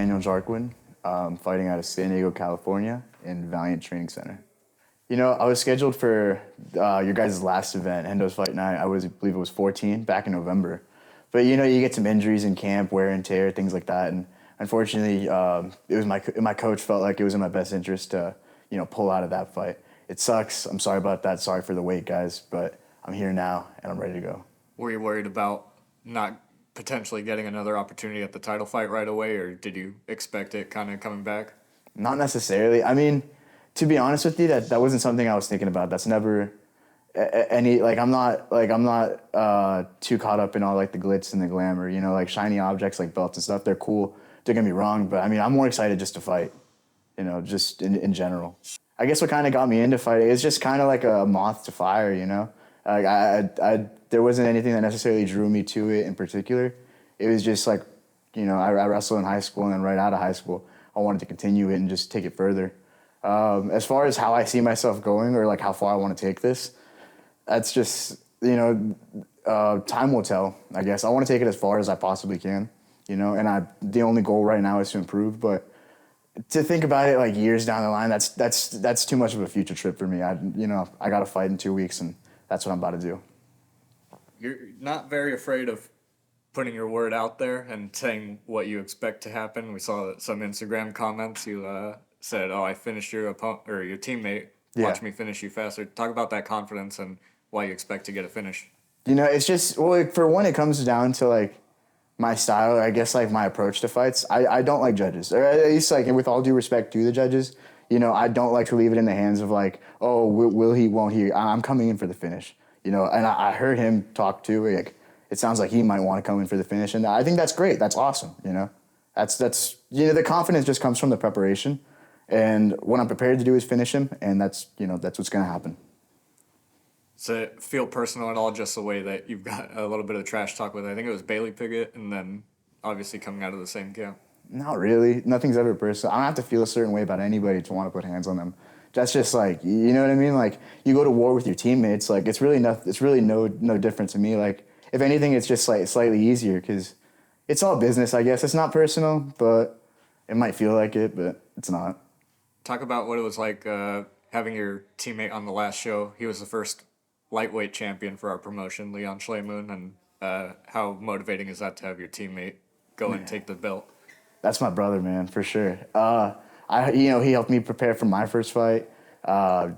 Nate Jarquin, fighting out of San Diego, California in Valiant Training Center. You know, I was scheduled for your guys' last event, Hendo's Fight Night. I believe it was 14 back in November. But you know, you get some injuries in camp, wear and tear, things like that. And unfortunately, it was my coach felt like it was in my best interest to pull out of that fight. It sucks. I'm sorry about that. Sorry for the wait, guys. But I'm here now and I'm ready to go. Were you worried about not potentially getting another opportunity at the title fight right away, or did you expect it kind of coming back? Not necessarily. I mean, to be honest with you, that wasn't something I was thinking about. That's never any I'm not too caught up in all like the glitz and the glamour. You know, like shiny objects like belts and stuff. They're cool. Don't get me wrong, but I mean, I'm more excited just to fight. You know, just in general. I guess what kind of got me into fighting is just kind of like a moth to fire. You know, like there wasn't anything that necessarily drew me to it in particular. It was just like, I wrestled in high school, and then right out of high school, I wanted to continue it and just take it further. As far as how I see myself going or like how far I want to take this, that's just, time will tell, I guess. I want to take it as far as I possibly can, and the only goal right now is to improve. But to think about it like years down the line, that's too much of a future trip for me. I got to fight in 2 weeks, and that's what I'm about to do. You're not very afraid of putting your word out there and saying what you expect to happen. We saw some Instagram comments. You said, "Oh, I finished your opponent or your teammate. Watch me finish you faster." Talk about that confidence and why you expect to get a finish. It's just, well, for one, it comes down to like my style, or I guess like my approach to fights. I don't like judges, or at least like with all due respect to the judges, I don't like to leave it in the hands of like, oh, will he, won't he? I'm coming in for the finish, and I heard him talk too. Like, it sounds like he might want to come in for the finish, and I think that's great. That's awesome. That's the confidence just comes from the preparation, and what I'm prepared to do is finish him, and that's what's gonna happen. Does it feel personal at all, just the way that you've got a little bit of trash talk with, I think it was Bailey Piggott, and then obviously coming out of the same camp? Not really. Nothing's ever personal. I don't have to feel a certain way about anybody to want to put hands on them. That's just like, you know what I mean? Like, you go to war with your teammates. Like, it's really no different to me. Like, if anything, it's just like slightly easier because it's all business, I guess. It's not personal, but it might feel like it, but it's not. Talk about what it was like having your teammate on the last show. He was the first lightweight champion for our promotion, Leon Schlemoon, and how motivating is that to have your teammate go and take the belt? That's my brother, man, for sure. He helped me prepare for my first fight.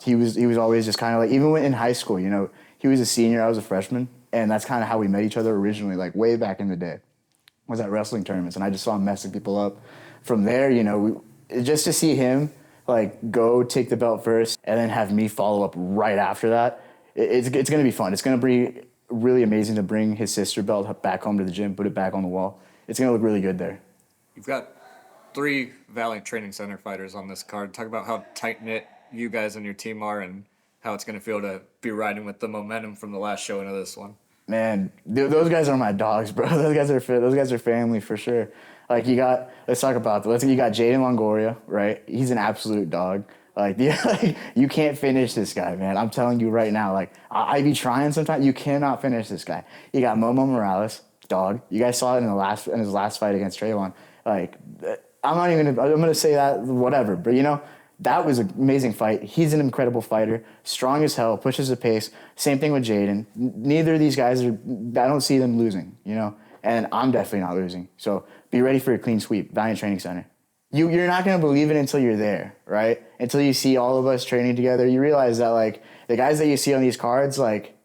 He was always just kind of like, even when in high school, he was a senior, I was a freshman, and that's kind of how we met each other originally, like way back in the day. Was at wrestling tournaments, and I just saw him messing people up. From there, just to see him like go take the belt first and then have me follow up right after that, it's going to be fun. It's going to be really amazing to bring his sister belt back home to the gym, put it back on the wall. It's going to look really good there. You've got 3 Valiant Training Center fighters on this card. Talk about how tight-knit you guys and your team are and how it's going to feel to be riding with the momentum from the last show into this one. Man, those guys are my dogs, bro. Those guys are family for sure. Like, let's talk about you got Jaden Longoria, right? He's an absolute dog. Like, you can't finish this guy, man. I'm telling you right now. Like, I be trying sometimes. You cannot finish this guy. You got Momo Morales, dog. You guys saw it in his last fight against Trayvon. Like, I'm gonna say that, whatever. But that was an amazing fight. He's an incredible fighter, strong as hell, pushes the pace. Same thing with Jaden. Neither of these guys I don't see them losing, and I'm definitely not losing. So be ready for a clean sweep. Valiant Training Center. You're not going to believe it until you're there, right? Until you see all of us training together. You realize that, like, the guys that you see on these cards, like,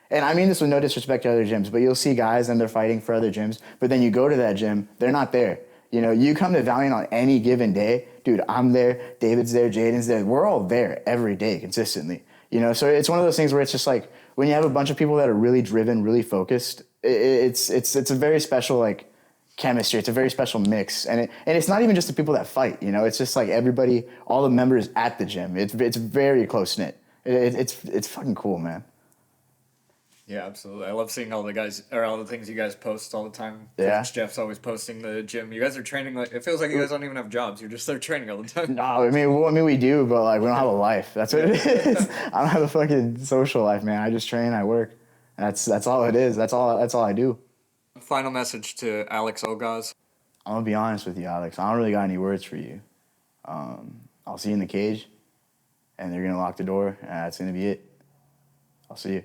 and I mean this with no disrespect to other gyms, but you'll see guys and they're fighting for other gyms, but then you go to that gym, they're not there. You come to Valiant on any given day, dude, I'm there, David's there, Jaden's there. We're all there every day consistently. So it's one of those things where it's just like, when you have a bunch of people that are really driven, really focused, it's a very special, like, chemistry. It's a very special mix, and it's not even just the people that fight. It's just like everybody, all the members at the gym. It's very close knit. It's fucking cool, man. Yeah, absolutely. I love seeing all the things you guys post all the time. Yeah. Coach Jeff's always posting the gym. You guys are training like, it feels like you guys don't even have jobs. You're just there training all the time. No, I mean we do, but like we don't have a life. That's what it is. I don't have a fucking social life, man. I just train, I work. That's all it is. That's all I do. Final message to Alex Ogaz. I'm gonna be honest with you, Alex. I don't really got any words for you. I'll see you in the cage, and they're gonna lock the door, and that's gonna be it. I'll see you.